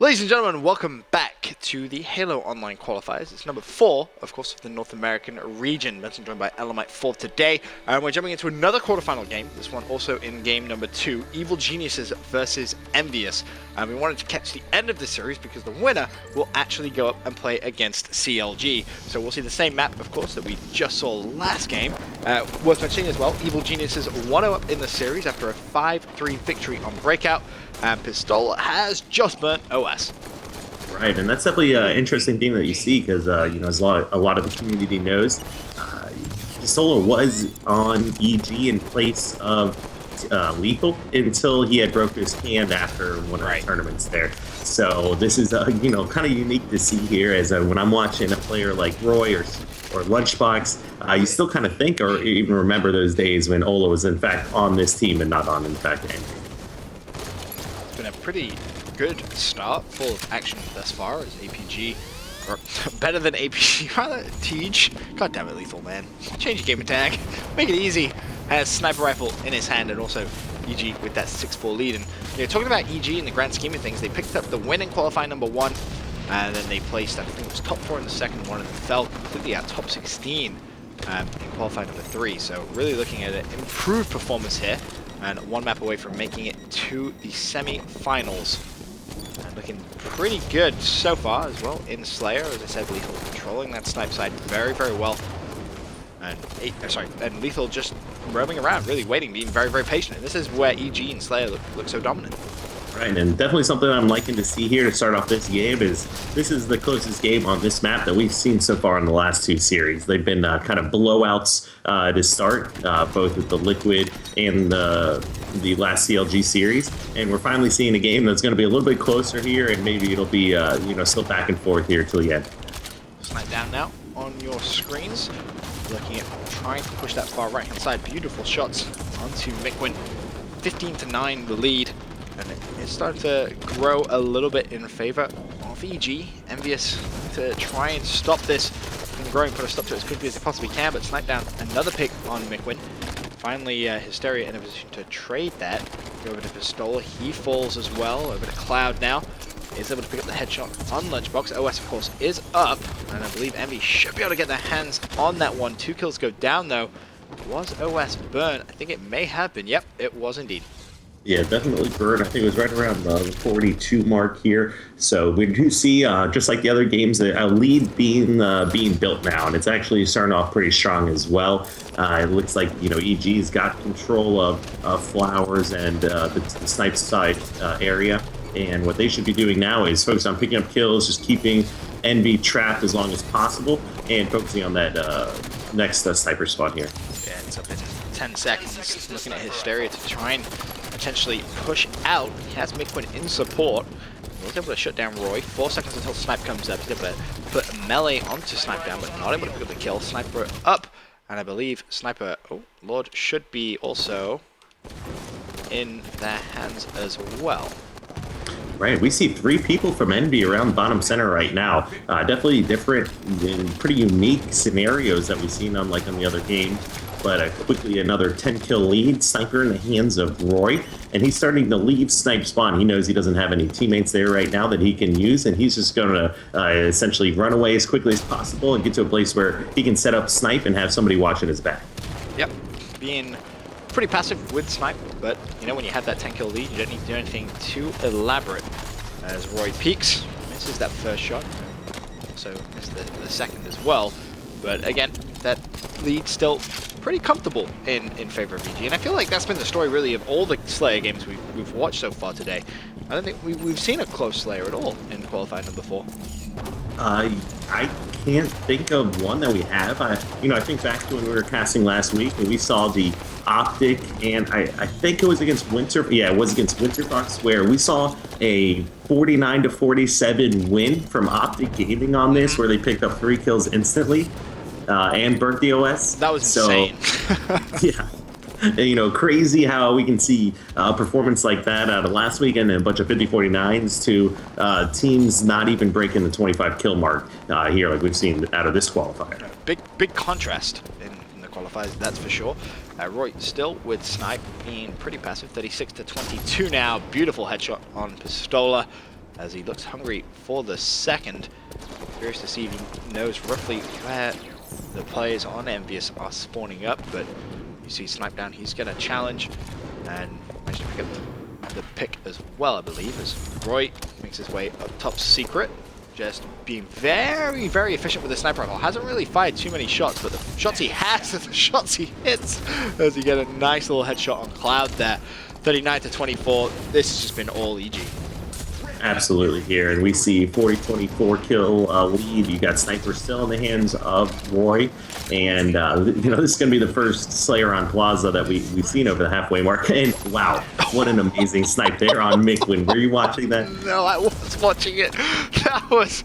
Ladies and gentlemen, welcome back to the Halo Online Qualifiers. It's number 4, of course, of the North American region. Benson joined by Elamite for today. And we're jumping into another quarterfinal game. This one also in game number 2, Evil Geniuses versus EnVyUs. And we wanted to catch the end of this series because the winner will actually go up and play against CLG. So we'll see the same map, of course, that we just saw last game. Worth mentioning as well, Evil Geniuses 1-0 up in the series after a 5-3 victory on Breakout. And Pistola has just burnt OS. Right, and that's definitely an interesting thing that you see because, as a lot of the community knows, Pistola was on EG in place of Lethal until he had broke his hand after one of the tournaments there. So this is, kind of unique to see here as when I'm watching a player like Roy or Lunchbox, you still kind of think or even remember those days when Ola was in fact on this team and not on, in fact, Andrew. Been a pretty good start, full of action thus far as APG, or better than APG, rather, Teej. God damn it, Lethal, man. Change your gamer tag, make it easy. Has Sniper Rifle in his hand and also EG with that 6-4 lead. And talking about EG in the grand scheme of things, they picked up the win in qualifying number 1, and then they placed, I think it was top 4 in the second one, and then fell completely out top 16 in qualifying number 3. So really looking at an improved performance here. And one map away from making it to the semi-finals. And looking pretty good so far as well in Slayer. As I said, Lethal controlling that snipe side very, very well. And Lethal just roaming around, really waiting, being very, very patient. And this is where EG and Slayer look so dominant. Right, and definitely something I'm liking to see here to start off this game is this is the closest game on this map that we've seen so far in the last 2 series. They've been kind of blowouts to start, both with the Liquid and the last CLG series, and we're finally seeing a game that's going to be a little bit closer here, and maybe it'll be still back and forth here till the end. Snipe down now on your screens, looking at trying to push that far right hand side. Beautiful shots onto Mikwin, 15-9 the lead. And it's starting to grow a little bit in favor of EG. EnVyUs to try and stop this from growing, put a stop to it as quickly as they possibly can, but snipe down another pick on Mikwin. Finally, Hysteria in a position to trade that. Go over to Pistola, he falls as well. Over to Cloud now. Is able to pick up the headshot on Lunchbox. OS, of course, is up, and I believe Envy should be able to get their hands on that one. 2 kills go down, though. Was OS burned? I think it may have been. Yep, it was indeed. Yeah, definitely burned. I think it was right around the 42 mark here. So we do see, just like the other games, a lead being built now, and it's actually starting off pretty strong as well. It looks like EG's got control of Flowers and the snipe side area, and what they should be doing now is focus on picking up kills, just keeping Envy trapped as long as possible, and focusing on that next sniper spot here. Yeah, it's up in 10 seconds. Looking at Hysteria to try and potentially push out. He has Mikwin in support. He was able to shut down Roy. 4 seconds until Snipe comes up. He's able to put a melee onto Snipe down, but not able to pick up the kill. Sniper up, and I believe Sniper, oh Lord, should be also in their hands as well. Right, we see 3 people from Envy around bottom center right now. Definitely different and pretty unique scenarios that we've seen on the other games. But quickly another 10-kill lead, Sniper in the hands of Roy, and he's starting to leave Snipe spawn. He knows he doesn't have any teammates there right now that he can use, and he's just going to essentially run away as quickly as possible and get to a place where he can set up Snipe and have somebody watching his back. Yep, being pretty passive with Snipe, but when you have that 10-kill lead, you don't need to do anything too elaborate. As Roy peeks, misses that first shot, also missed the second as well. But again, that lead still pretty comfortable in favor of EG, and I feel like that's been the story really of all the Slayer games we've watched so far today. I don't think we've seen a close Slayer at all in qualifying number 4. I can't think of one that we have. I think back to when we were casting last week and we saw the Optic, and I think it was against Winter. Yeah, it was against Winterfox, where we saw a 49-47 win from Optic Gaming on this, where they picked up 3 kills instantly and burnt the OS. That was insane. Yeah. Crazy how we can see a performance like that out of last weekend and a bunch of 50-49s to teams not even breaking the 25 kill mark here like we've seen out of this qualifier. Big contrast in the qualifiers, that's for sure. Roy still with Snipe being pretty passive, 36-22 now. Beautiful headshot on Pistola. as he looks hungry for the second. Curious to see if he knows roughly where the players on EnVyUs are spawning up, but you see Snipe down, he's going to challenge and manage to pick up the pick as well, I believe, as Roy makes his way up top secret. Just being very, very efficient with the sniper rifle. Hasn't really fired too many shots, but the shots he has and the shots he hits as he get a nice little headshot on Cloud there. 39-24. This has just been all EG. Absolutely here, and we see 40-24 kill lead. You got Sniper still in the hands of Roy, and you know, this is going to be the first Slayer on Plaza that we've seen over the halfway mark. And wow, what an amazing snipe there on Mikwin. Were you watching that? No, I was watching it. That was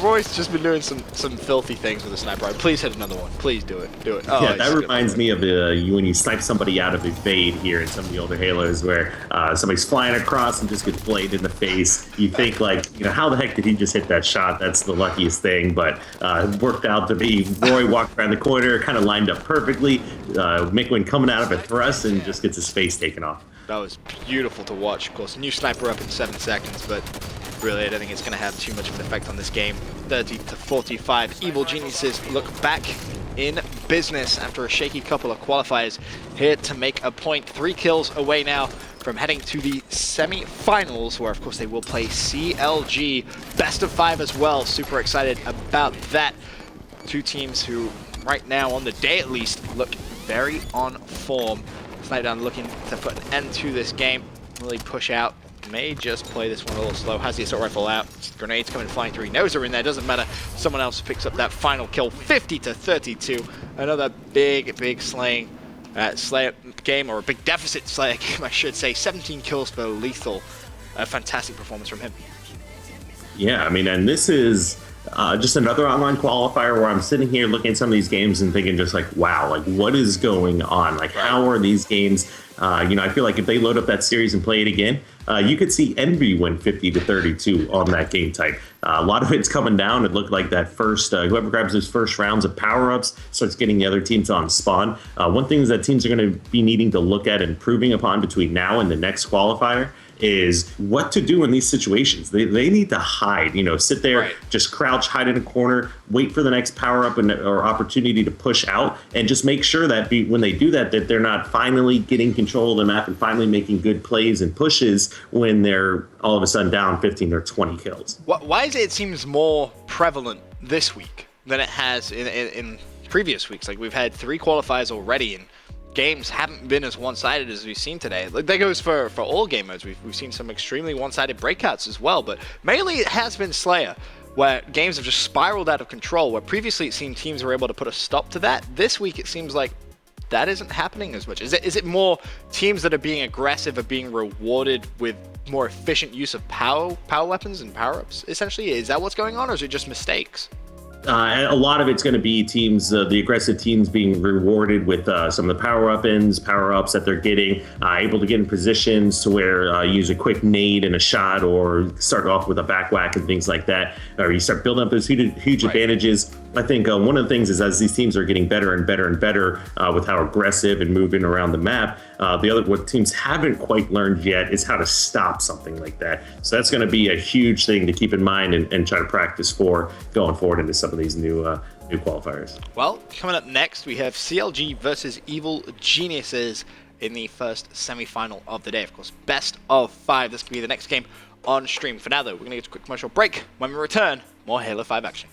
Roy's just been doing some filthy things with the sniper rifle. Please hit another one. Please do it. Do it. Oh, yeah, that reminds me of when you snipe somebody out of evade here in some of the older Halos, where somebody's flying across and just gets bladed in the face. You think, like, you know, how the heck did he just hit that shot? That's the luckiest thing, but it worked out to be Roy walked around the corner, kind of lined up perfectly. Mikwin coming out of a thrust and just gets his face taken off. That was beautiful to watch. Of course, new sniper up in 7 seconds, but really, I don't think it's going to have too much of an effect on this game. 30-45. Evil Geniuses look back in business after a shaky couple of qualifiers, here to make a point. 3 kills away now from heading to the semi-finals, where of course they will play CLG. Best of 5 as well. Super excited about that. 2 teams who, right now, on the day at least, look very on form. Snipedown looking to put an end to this game. Really push out. May just play this one a little slow. Has the assault rifle out. Grenades coming flying through. He knows they're in there. Doesn't matter. Someone else picks up that final kill. 50-32. Another big slaying Slayer game, or a big deficit Slayer game, I should say. 17 kills for Lethal. A fantastic performance from him. Yeah, I mean, and this is just another online qualifier where I'm sitting here looking at some of these games and thinking just like, wow, like what is going on? Like, how are these games? You know, I feel like if they load up that series and play it again, you could see Envy win 50-32 on that game type. A lot of it's coming down. It looked like that first, whoever grabs those first rounds of power-ups starts getting the other teams on spawn. One thing that teams are going to be needing to look at and improving upon between now and the next qualifier is what to do in these situations. They need to hide, you know, sit there, just crouch, hide in a corner, wait for the next power up or opportunity to push out, and just make sure that when they do that, that they're not finally getting control of the map and finally making good plays and pushes when they're all of a sudden down 15 or 20 kills. Why is it seems more prevalent this week than it has in previous weeks? Like, we've had 3 qualifiers already, and games haven't been as one-sided as we've seen today. Like, that goes for all game modes. We've seen some extremely one-sided breakouts as well, but mainly it has been Slayer, where games have just spiraled out of control, where previously it seemed teams were able to put a stop to that. This week it seems like that isn't happening as much. Is it more teams that are being aggressive are being rewarded with more efficient use of power weapons and power-ups, essentially? Is that what's going on, or is it just mistakes? A lot of it's going to be teams, the aggressive teams being rewarded with some of the power-ups that they're getting, able to get in positions to where use a quick nade and a shot, or start off with a back whack and things like that, or you start building up those huge advantages. I think one of the things is, as these teams are getting better and better and better with how aggressive and moving around the map, what teams haven't quite learned yet is how to stop something like that. So that's going to be a huge thing to keep in mind and try to practice for going forward into some of these new qualifiers. Well, coming up next, we have CLG versus Evil Geniuses in the first semi-final of the day. Of course, best of 5. This could be the next game on stream. For now, though, we're going to get a quick commercial break. When we return, more Halo 5 action.